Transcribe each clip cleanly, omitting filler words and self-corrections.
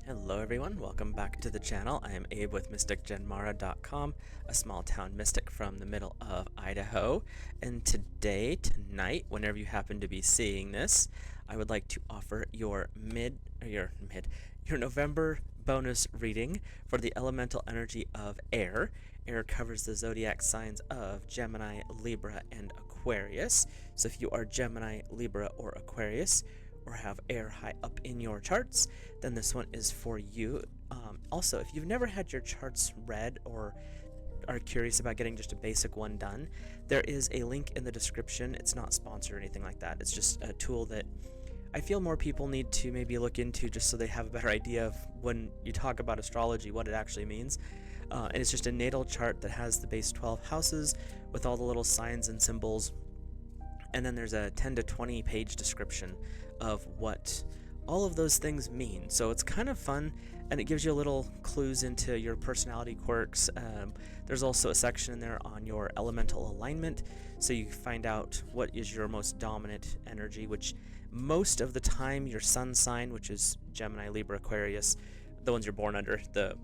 Hello everyone, welcome back to the channel. I am Abe with MysticGenmara.com, a small town mystic from the middle of Idaho. And tonight, whenever you happen to be seeing this, I would like to offer your November bonus reading for the elemental energy of air. Air covers the zodiac signs of Gemini, Libra, and Aquarius. So if you are Gemini, Libra, or Aquarius, or have air high up in your charts, then this one is for you. Also, if you've never had your charts read or are curious about getting just a basic one done, there is a link in the description. It's not sponsored or anything like that. It's just a tool that I feel more people need to maybe look into just so they have a better idea of when you talk about astrology, what it actually means. And it's just a natal chart that has the base 12 houses with all the little signs and symbols. And then there's a 10 to 20 page description of what all of those things mean. So it's kind of fun, and it gives you a little clues into your personality quirks. There's also a section in there on your elemental alignment, so you find out what is your most dominant energy, which most of the time your sun sign, which is Gemini, Libra, Aquarius, the ones you're born under, the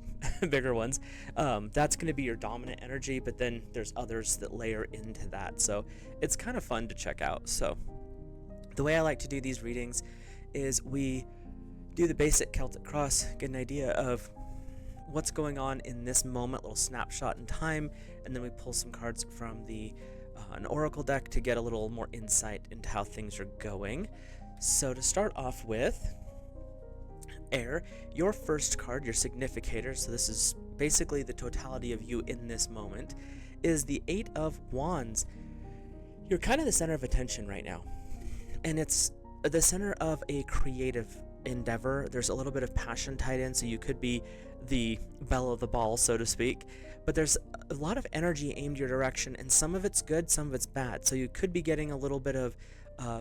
bigger ones, that's going to be your dominant energy, but then there's others that layer into that, so it's kind of fun to check out. So the way I like to do these readings is we do the basic Celtic cross, get an idea of what's going on in this moment, little snapshot in time, and then we pull some cards from the an oracle deck to get a little more insight into how things are going. So to start off with, air, your first card, your significator, so this is basically the totality of you in this moment, is the Eight of Wands. You're kind of the center of attention right now, and it's the center of a creative endeavor. There's a little bit of passion tied in, so you could be the belle of the ball, so to speak, but there's a lot of energy aimed your direction, and some of it's good, some of it's bad, so you could be getting a little bit of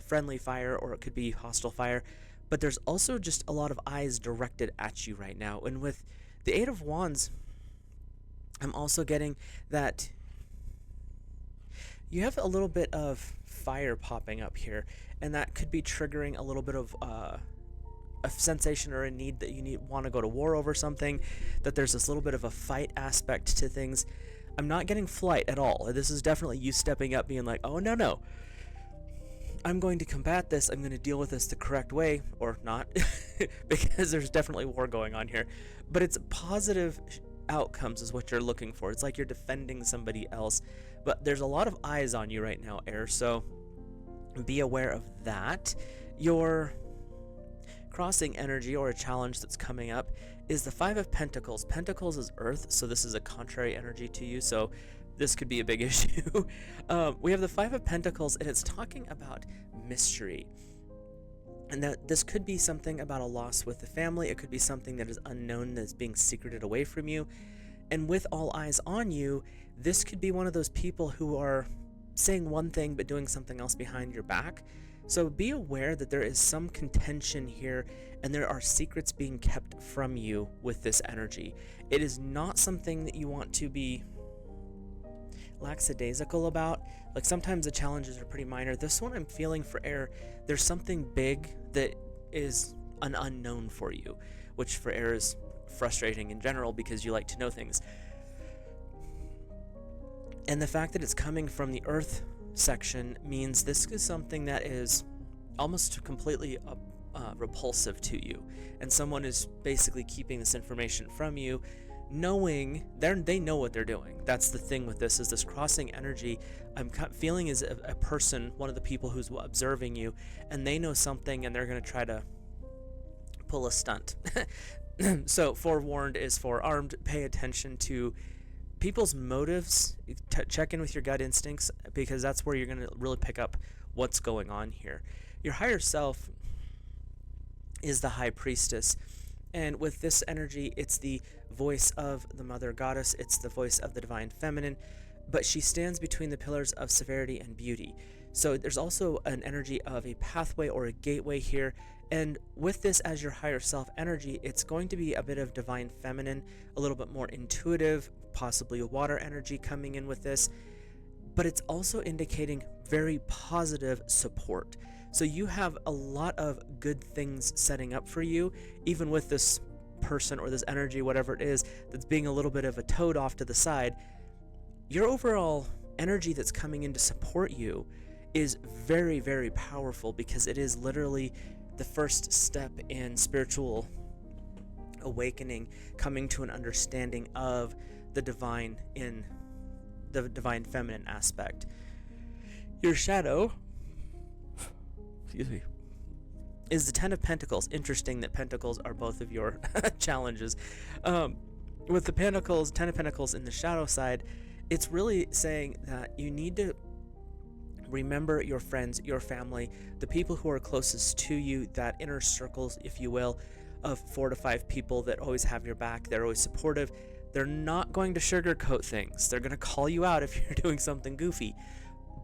friendly fire, or it could be hostile fire. But there's also just a lot of eyes directed at you right now. And with the Eight of Wands, I'm also getting that you have a little bit of fire popping up here, and that could be triggering a little bit of a sensation or a need that you want to go to war over something, that there's this little bit of a fight aspect to things. I'm not getting flight at all. This is definitely you stepping up, being like, oh, no. I'm going to combat this, I'm going to deal with this the correct way, or not, because there's definitely war going on here, but it's positive outcomes is what you're looking for. It's like you're defending somebody else, but there's a lot of eyes on you right now, air, so be aware of that. Your crossing energy, or a challenge that's coming up, is the Five of Pentacles. Pentacles is earth, so this is a contrary energy to you, so this could be a big issue. We have the Five of Pentacles, and it's talking about mystery. And that this could be something about a loss with the family. It could be something that is unknown, that's being secreted away from you. And with all eyes on you, this could be one of those people who are saying one thing but doing something else behind your back. So be aware that there is some contention here, and there are secrets being kept from you with this energy. It is not something that you want to be lackadaisical about. Like, sometimes the challenges are pretty minor. This one I'm feeling for air, there's something big that is an unknown for you, which for air is frustrating in general because you like to know things. And the fact that it's coming from the earth section means this is something that is almost completely repulsive to you, and someone is basically keeping this information from you, knowing they know what they're doing. That's the thing with this, is this crossing energy I'm feeling is a person, one of the people who's observing you, and they know something, and they're going to try to pull a stunt. So forewarned is forearmed. Pay attention to people's motives. Check in with your gut instincts, because that's where you're going to really pick up what's going on here. Your higher self is the High Priestess, and with this energy, it's the voice of the Mother Goddess, it's the voice of the Divine Feminine, but she stands between the pillars of severity and beauty. So there's also an energy of a pathway or a gateway here, and with this as your higher self energy, it's going to be a bit of Divine Feminine, a little bit more intuitive, possibly a water energy coming in with this, but it's also indicating very positive support. So you have a lot of good things setting up for you, even with this person or this energy, whatever it is, that's being a little bit of a toad off to the side, your overall energy that's coming in to support you is very, very powerful, because it is literally the first step in spiritual awakening, coming to an understanding of the divine in the divine feminine aspect. Your shadow, excuse me, is the Ten of Pentacles. Interesting that Pentacles are both of your challenges. With the Pentacles, Ten of Pentacles in the shadow side, it's really saying that you need to remember your friends, your family, the people who are closest to you, that inner circles, if you will, of 4 to 5 people that always have your back. They're always supportive. They're not going to sugarcoat things. They're going to call you out if you're doing something goofy,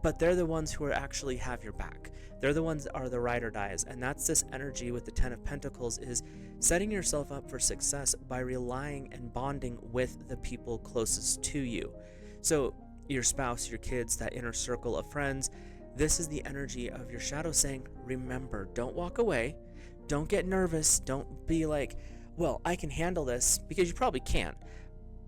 but they're the ones who are actually have your back. They're the ones that are the ride or dies. And that's this energy with the Ten of Pentacles, is setting yourself up for success by relying and bonding with the people closest to you. So your spouse, your kids, that inner circle of friends, this is the energy of your shadow saying, remember, don't walk away. Don't get nervous. Don't be like, well, I can handle this, because you probably can't.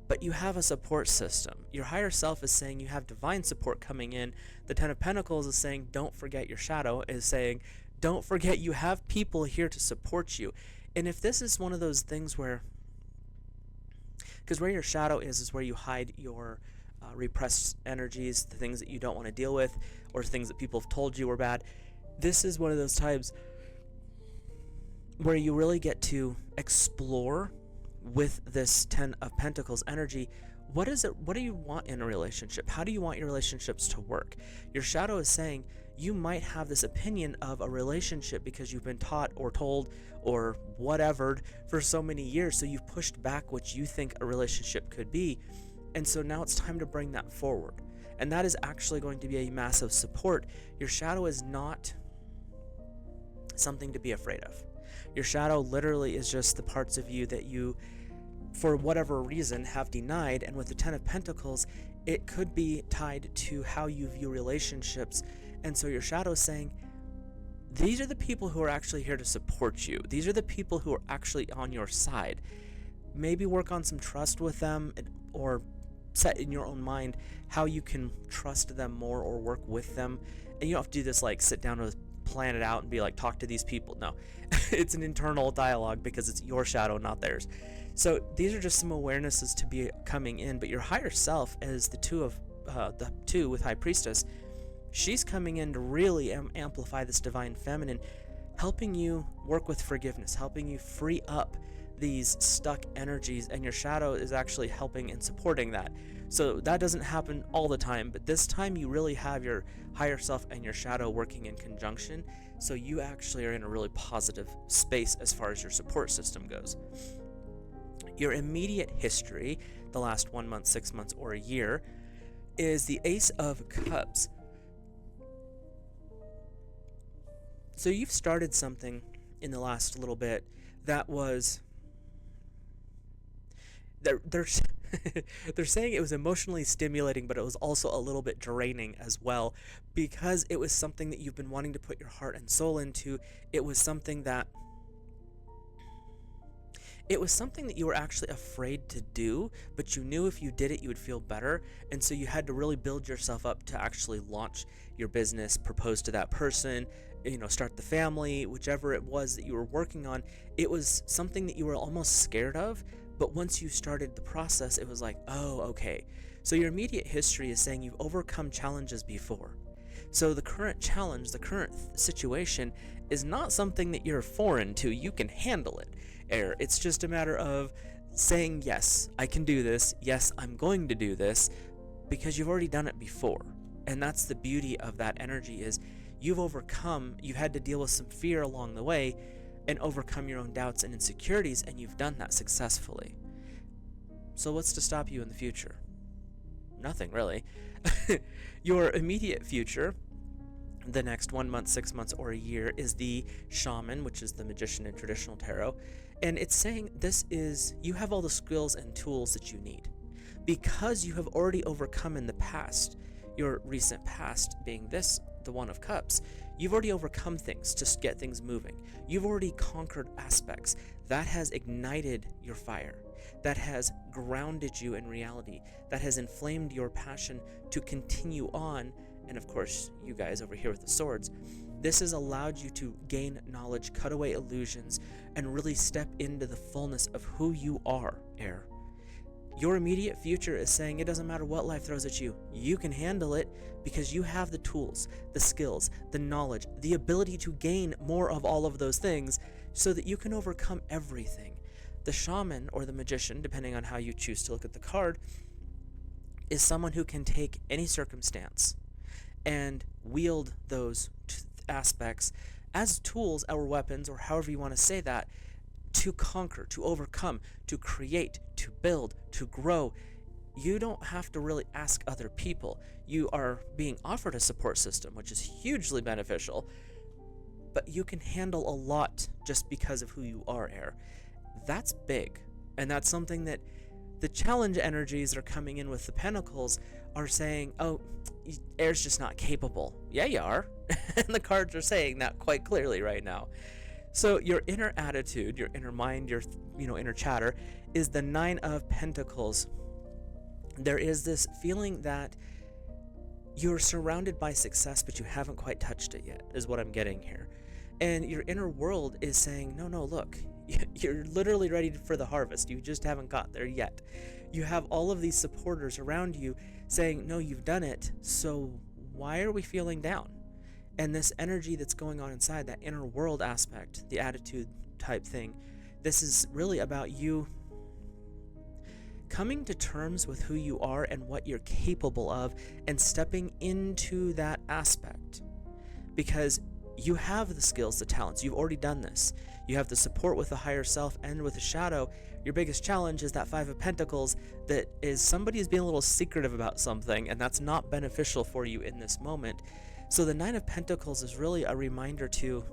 But you have a support system. Your higher self is saying you have divine support coming in. The Ten of Pentacles is saying, don't forget your shadow, is saying, don't forget you have people here to support you. And if this is one of those things where, because where your shadow is where you hide your repressed energies, the things that you don't want to deal with, or things that people have told you were bad. This is one of those times where you really get to explore with this Ten of Pentacles energy. What is it? What do you want in a relationship? How do you want your relationships to work? Your shadow is saying you might have this opinion of a relationship because you've been taught or told or whatever for so many years. So you've pushed back what you think a relationship could be. And so now it's time to bring that forward. And that is actually going to be a massive support. Your shadow is not something to be afraid of. Your shadow literally is just the parts of you that you, for whatever reason, have denied. And with the Ten of Pentacles, it could be tied to how you view relationships. And so your shadow is saying, these are the people who are actually here to support you. These are the people who are actually on your side. Maybe work on some trust with them, or set in your own mind how you can trust them more or work with them. And you don't have to do this like sit down and plan it out and be like, talk to these people. No, it's an internal dialogue, because it's your shadow, not theirs. So these are just some awarenesses to be coming in. But your higher self, as the two with High Priestess, she's coming in to really amplify this divine feminine, helping you work with forgiveness, helping you free up these stuck energies, and your shadow is actually helping and supporting that. So that doesn't happen all the time, but this time you really have your higher self and your shadow working in conjunction, so you actually are in a really positive space as far as your support system goes. Your immediate history, the last 1 month, 6 months, or a year, is the Ace of Cups. So you've started something in the last little bit that was, they're saying it was emotionally stimulating, but it was also a little bit draining as well, because it was something that you've been wanting to put your heart and soul into. It was something that you were actually afraid to do, but you knew if you did it, you would feel better. And so you had to really build yourself up to actually launch your business, propose to that person, start the family, whichever it was that you were working on. It was something that you were almost scared of. But once you started the process, it was like, oh, okay. So your immediate history is saying you've overcome challenges before. So the current challenge, the current situation is not something that you're foreign to. You can handle it. It's just a matter of saying, yes, I can do this. Yes, I'm going to do this, because you've already done it before. And that's the beauty of that energy, is you've had to deal with some fear along the way and overcome your own doubts and insecurities, and you've done that successfully. So what's to stop you in the future? Nothing, really. Your immediate future, the next 1 month, 6 months, or a year, is the Shaman, which is the magician in traditional tarot. And it's saying you have all the skills and tools that you need, because you have already overcome in the past, your recent past being the One of Cups. You've already overcome things to get things moving. You've already conquered aspects. That has ignited your fire. That has grounded you in reality. That has inflamed your passion to continue on. And of course, you guys over here with the swords, this has allowed you to gain knowledge, cut away illusions, and really step into the fullness of who you are, Air. Your immediate future is saying it doesn't matter what life throws at you, you can handle it because you have the tools, the skills, the knowledge, the ability to gain more of all of those things so that you can overcome everything. The shaman or the magician, depending on how you choose to look at the card, is someone who can take any circumstance and wield those aspects as tools or weapons, or however you want to say that, to conquer, to overcome, to create, to build, to grow. You don't have to really ask other people. You are being offered a support system, which is hugely beneficial, but you can handle a lot just because of who you are, Air. That's big, and that's something that the challenge energies that are coming in with the Pentacles are saying, oh, Air's just not capable. Yeah, you are. And the cards are saying that quite clearly right now. So your inner attitude, your inner mind, your inner chatter is the Nine of Pentacles. There is this feeling that you're surrounded by success, but you haven't quite touched it yet, is what I'm getting here. And your inner world is saying, no, look, you're literally ready for the harvest. You just haven't got there yet. You have all of these supporters around you saying, no, you've done it, so why are we feeling down? And this energy that's going on inside, that inner world aspect, the attitude type thing, this is really about you coming to terms with who you are and what you're capable of and stepping into that aspect. Because you have the skills, the talents, you've already done this. You have the support with the higher self and with the shadow. Your biggest challenge is that Five of Pentacles, that is somebody is being a little secretive about something, and that's not beneficial for you in this moment. So the Nine of Pentacles is really a reminder to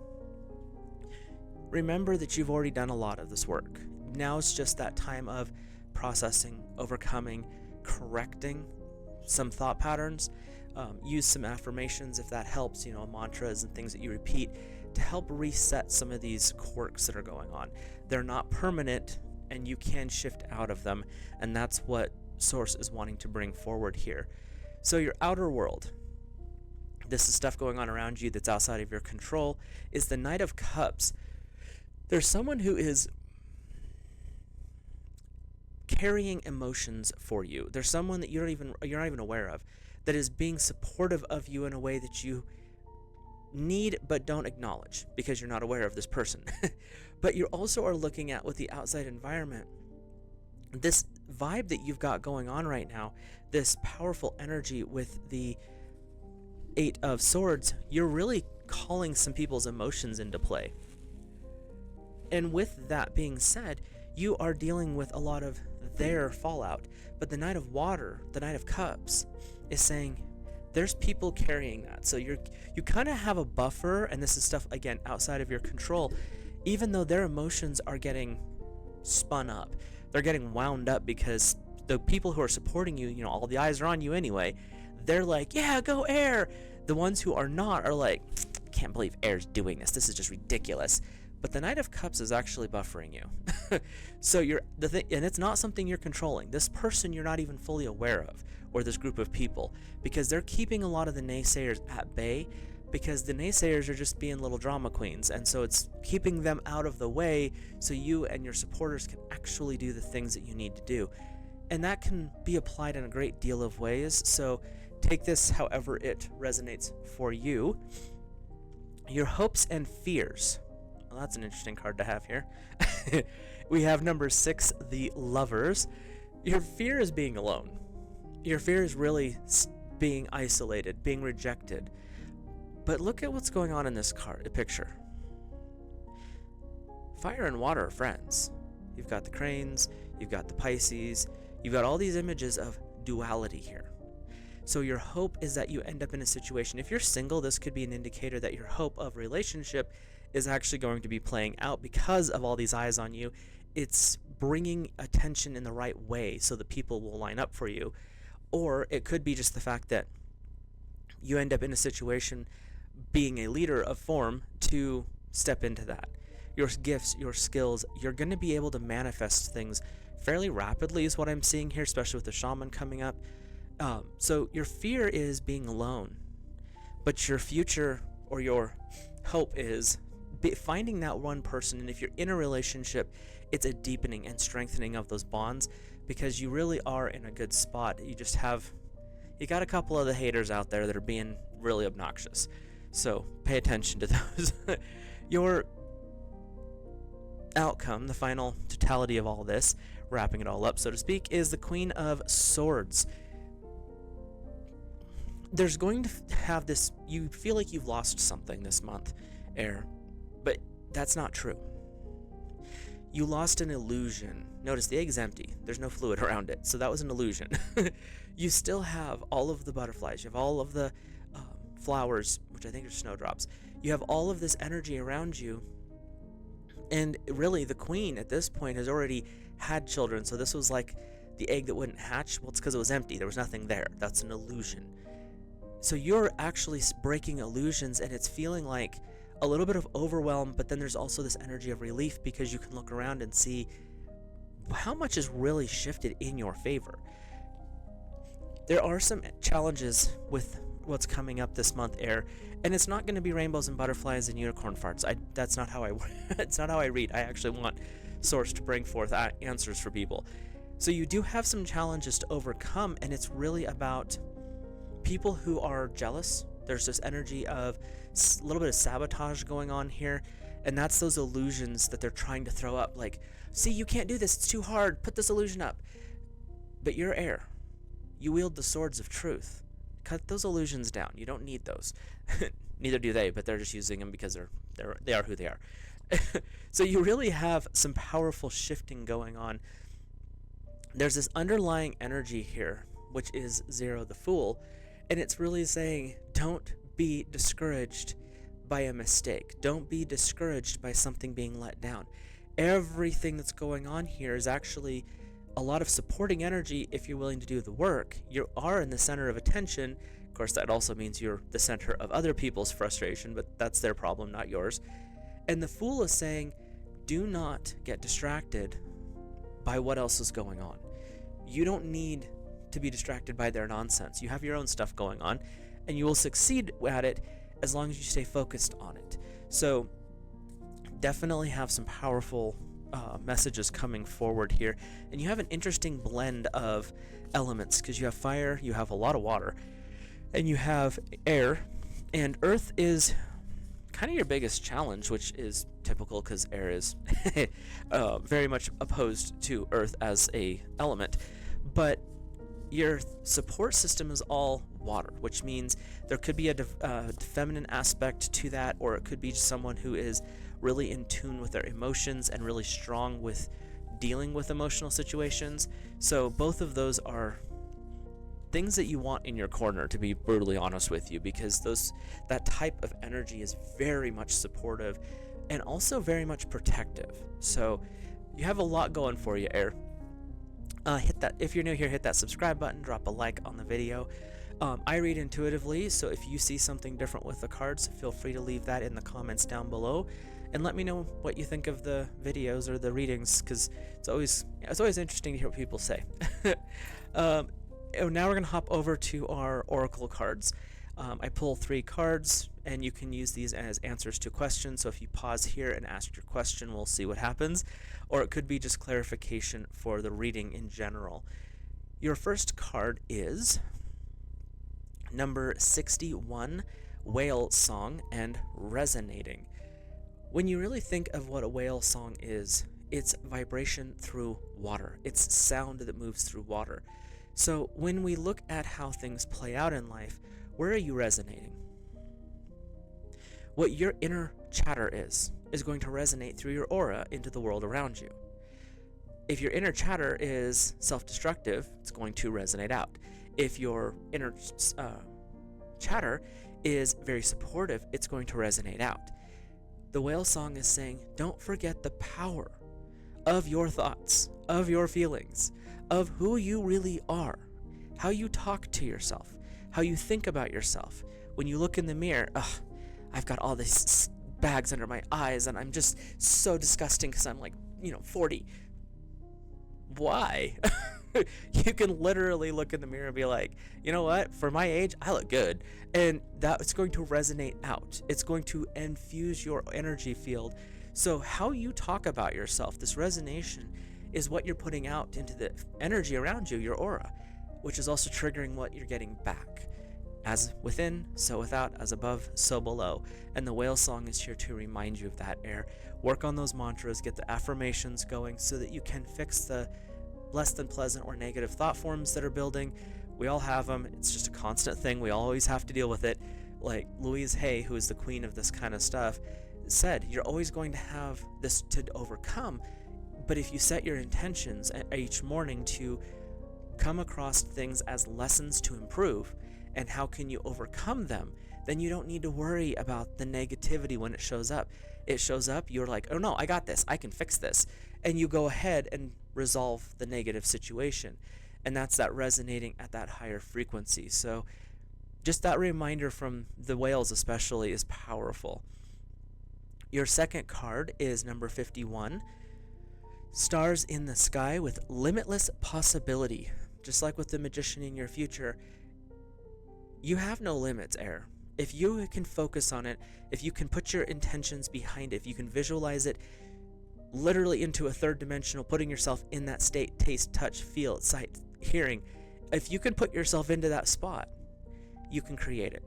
remember that you've already done a lot of this work. Now it's just that time of processing, overcoming, correcting some thought patterns. Use some affirmations if that helps, mantras and things that you repeat to help reset some of these quirks that are going on. They're not permanent and you can shift out of them, and that's what Source is wanting to bring forward here. So your outer world, this is stuff going on around you that's outside of your control, is the Knight of Cups. There's someone who is carrying emotions for you. There's someone that you're not even aware of that is being supportive of you in a way that you need but don't acknowledge because you're not aware of this person. But you also are looking at with the outside environment, this vibe that you've got going on right now, this powerful energy with the Eight of Swords. You're really calling some people's emotions into play. And with that being said, you are dealing with a lot of their fallout. But the Knight of Water, the Knight of Cups, is saying there's people carrying that. So you kind of have a buffer, and this is stuff, again, outside of your control. Even though their emotions are getting spun up, they're getting wound up because the people who are supporting you, all the eyes are on you anyway. They're like, yeah, go Air. The ones who are not are like, can't believe Air's doing this. This is just ridiculous. But the Knight of Cups is actually buffering you. So and it's not something you're controlling. This person you're not even fully aware of, or this group of people, because they're keeping a lot of the naysayers at bay, because the naysayers are just being little drama queens, and so it's keeping them out of the way so you and your supporters can actually do the things that you need to do. And that can be applied in a great deal of ways, so take this however it resonates for you. Your hopes and fears. Well, that's an interesting card to have here. We have number 6, the Lovers. Your fear is being alone. Your fear is really being isolated, being rejected. But look at what's going on in this picture. Fire and water are friends. You've got the cranes, you've got the Pisces, you've got all these images of duality here. So your hope is that you end up in a situation. If you're single, this could be an indicator that your hope of relationship is actually going to be playing out because of all these eyes on you. It's bringing attention in the right way so that people will line up for you. Or it could be just the fact that you end up in a situation being a leader of form to step into that. Your gifts, your skills, you're going to be able to manifest things fairly rapidly, is what I'm seeing here, especially with the shaman coming up. So your fear is being alone, but your future or your hope is finding that one person. And if you're in a relationship, it's a deepening and strengthening of those bonds, because you really are in a good spot. You got a couple of the haters out there that are being really obnoxious, so pay attention to those. Your outcome, the final totality of all this, wrapping it all up, so to speak, is the Queen of Swords. There's going to have this, you feel like you've lost something this month, Air, but that's not true. You lost an illusion. Notice the egg's empty. There's no fluid around it, so that was an illusion. You still have all of the butterflies. You have all of the flowers, which I think are snowdrops. You have all of this energy around you, and really the queen at this point has already had children, so this was like the egg that wouldn't hatch. Well, it's because it was empty. There was nothing there. That's an illusion. So you're actually breaking illusions, and it's feeling like a little bit of overwhelm, but then there's also this energy of relief, because you can look around and see how much has really shifted in your favor. There are some challenges with what's coming up this month, Air, and it's not going to be rainbows and butterflies and unicorn farts. That's not how I it's not how I read. I actually want Source to bring forth answers for people. So you do have some challenges to overcome, and it's really about people who are jealous. There's this energy of a little bit of sabotage going on here, and that's those illusions that they're trying to throw up, like, see, you can't do this, it's too hard, put this illusion up. But you're Air. You wield the swords of truth. Cut those illusions down. You don't need those. Neither do they, but they're just using them because they are who they are. So you really have some powerful shifting going on. There's this underlying energy here, which is Zero the Fool, and it's really saying, don't be discouraged by a mistake. Don't be discouraged by something being let down. Everything that's going on here is actually a lot of supporting energy if you're willing to do the work. You are in the center of attention. Of course, that also means you're the center of other people's frustration, but that's their problem, not yours. And the Fool is saying, do not get distracted by what else is going on. You don't need to be distracted by their nonsense. You have your own stuff going on, and you will succeed at it as long as you stay focused on it. So definitely have some powerful messages coming forward here, and you have an interesting blend of elements, because you have fire, you have a lot of water, and you have air, and earth is kind of your biggest challenge, which is typical because air is very much opposed to earth as a element. But your support system is all water, which means there could be a feminine aspect to that, or it could be just someone who is really in tune with their emotions and really strong with dealing with emotional situations. So both of those are things that you want in your corner, to be brutally honest with you, because that type of energy is very much supportive and also very much protective. So you have a lot going for you, Air. Hit that, if you're new here, hit that subscribe button, drop a like on the video. I read intuitively, so if you see something different with the cards, feel free to leave that in the comments down below, and let me know what you think of the videos or the readings, because it's always interesting to hear what people say. Now we're going to hop over to our oracle cards. I pull 3 cards, and you can use these as answers to questions. So if you pause here and ask your question, we'll see what happens. Or it could be just clarification for the reading in general. Your first card is number 61, Whale Song and Resonating. When you really think of what a whale song is, it's vibration through water. It's sound that moves through water. So when we look at how things play out in life, where are you resonating? What your inner chatter is going to resonate through your aura into the world around you. If your inner chatter is self-destructive, it's going to resonate out. If your inner chatter is very supportive, it's going to resonate out. The whale song is saying, don't forget the power of your thoughts, of your feelings, of who you really are, how you talk to yourself, how you think about yourself. When you look in the mirror, I've got all these bags under my eyes and I'm just so disgusting because I'm like, 40. Why? You can literally look in the mirror and be like, you know what? For my age, I look good. And that's going to resonate out. It's going to infuse your energy field. So how you talk about yourself, this resonation, is what you're putting out into the energy around you, your aura, which is also triggering what you're getting back. As within, so without, as above, so below. And the whale song is here to remind you of that, Air. Work on those mantras, get the affirmations going so that you can fix the less than pleasant or negative thought forms that are building. We all have them. It's just a constant thing. We always have to deal with it. Like Louise Hay, who is the queen of this kind of stuff, said, you're always going to have this to overcome. But if you set your intentions each morning to come across things as lessons to improve, and how can you overcome them, then you don't need to worry about the negativity when it shows up. It shows up, you're like, oh no, I got this, I can fix this. And you go ahead and resolve the negative situation. And that's that resonating at that higher frequency. So just that reminder from the whales especially is powerful. Your second card is number 51. Stars in the sky with limitless possibility. Just like with the magician in your future, you have no limits, Air. If you can focus on it, if you can put your intentions behind it, if you can visualize it literally into a third dimensional, putting yourself in that state, taste, touch, feel, sight, hearing, if you can put yourself into that spot, you can create it.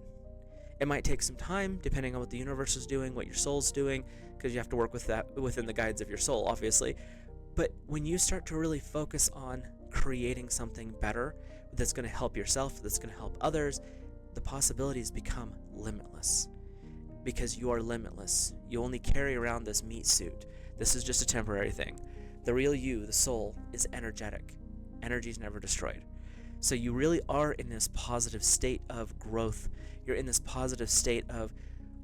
It might take some time, depending on what the universe is doing, what your soul's doing, because you have to work with that within the guides of your soul, obviously. But when you start to really focus on creating something better that's going to help yourself, that's going to help others, the possibilities become limitless. Because you are limitless. You only carry around this meat suit. This is just a temporary thing. The real you, the soul, is energetic. Energy is never destroyed. So you really are in this positive state of growth. You're in this positive state of,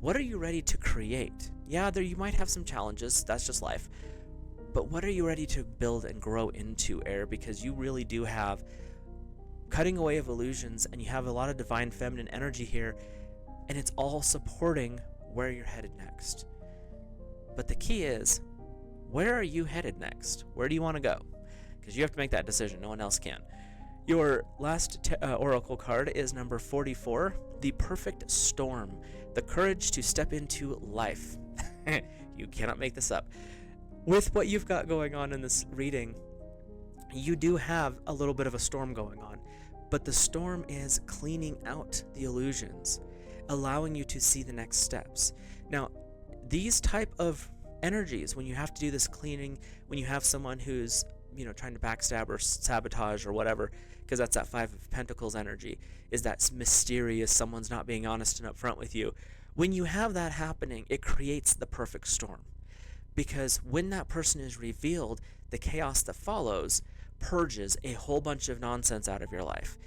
what are you ready to create? Yeah, you might have some challenges. That's just life. But what are you ready to build and grow into, Air? Because you really do have cutting away of illusions, and you have a lot of divine feminine energy here, and it's all supporting where you're headed next. But the key is, where are you headed next? Where do you want to go? Because you have to make that decision. No one else can. Your last oracle card is number 44, the perfect storm, the courage to step into life. You cannot make this up. With what you've got going on in this reading, you do have a little bit of a storm going on, but the storm is cleaning out the illusions, allowing you to see the next steps. Now, these type of energies, when you have to do this cleaning, when you have someone who's, trying to backstab or sabotage or whatever, because that's that Five of Pentacles energy, is that mysterious, someone's not being honest and upfront with you. When you have that happening, it creates the perfect storm. Because when that person is revealed, the chaos that follows purges a whole bunch of nonsense out of your life,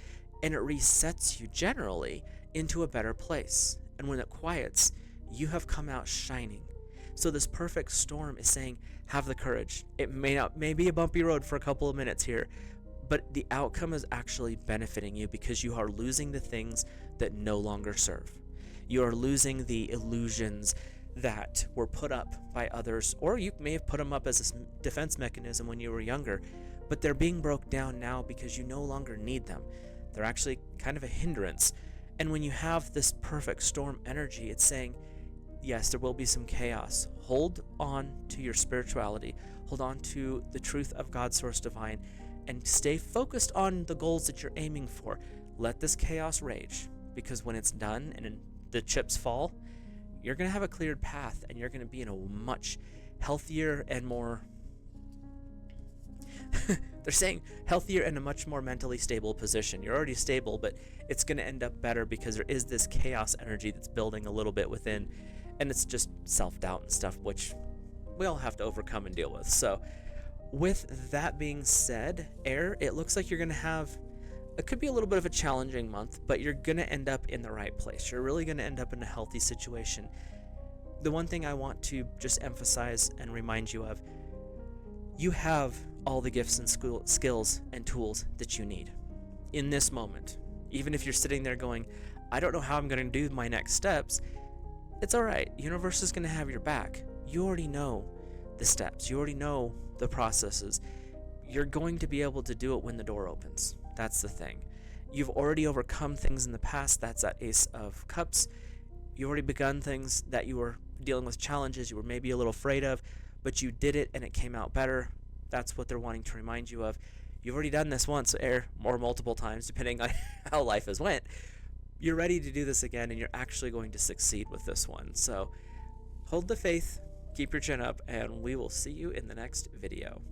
and it resets you generally into a better place. And when it quiets, you have come out shining. So this perfect storm is saying, have the courage. It may be a bumpy road for a couple of minutes here, but the outcome is actually benefiting you because you are losing the things that no longer serve. You are losing the illusions that were put up by others, or you may have put them up as a defense mechanism when you were younger, but they're being broke down now because you no longer need them. They're actually kind of a hindrance. And when you have this perfect storm energy, it's saying, yes, there will be some chaos. Hold on to your spirituality. Hold on to the truth of God's source divine, and stay focused on the goals that you're aiming for. Let this chaos rage, because when it's done and the chips fall, you're going to have a cleared path, and you're going to be in a much healthier and more they're saying healthier and a much more mentally stable position. You're already stable, but it's going to end up better because there is this chaos energy that's building a little bit within, and it's just self-doubt and stuff, which we all have to overcome and deal with. So with that being said, Air, it looks like you're going to have, it could be a little bit of a challenging month, but you're going to end up in the right place. You're really going to end up in a healthy situation. The one thing I want to just emphasize and remind you of, you have all the gifts and skills and tools that you need in this moment. Even if you're sitting there going, I don't know how I'm going to do my next steps, It's all right. Universe is going to have your back. You already know the steps. You already know the processes. You're going to be able to do it when the door opens. That's the thing. You've already overcome things in the past. That's that Ace of Cups. You already begun things that you were dealing with, challenges you were maybe a little afraid of, but you did it and it came out better. That's what they're wanting to remind you of. You've already done this once, or multiple times, depending on how life has went. You're ready to do this again, and you're actually going to succeed with this one. So hold the faith, keep your chin up, and we will see you in the next video.